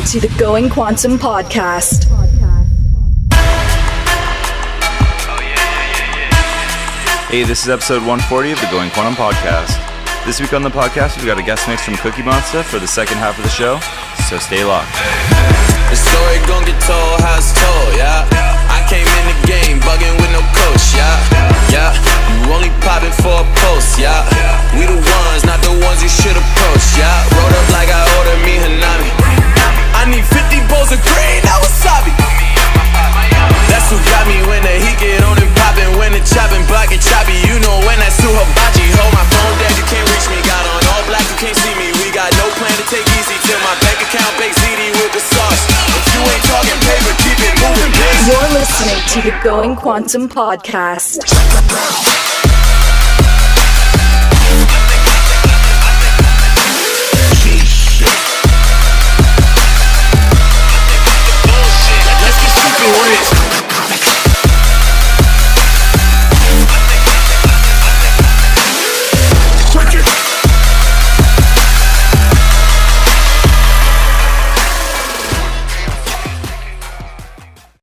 to the Going Quantum podcast. Hey, this is episode 140 of the Going Quantum podcast. This week on the podcast, we've got a guest mix from Cookie Monster for the second half of the show, so stay locked. The story gon' get told how it's told, yeah. I came in the game bugging with no coach, yeah. You only popping for a post, yeah. We the ones, not the ones you should approach, yeah. Rolled up like I ordered me Hanami. I need 50 bowls of green, that wasabi. That's who got me when the heat get on and poppin'. When the choppin' block get choppy, you know when that's too hibachi. Hold my phone dead, you can't reach me. Got on all black, you can't see me. We got no plan to take easy till my bank account bakes ZD with the sauce. If you ain't talking paper, keep it moving, bitch. You're listening to the Going Quantum podcast.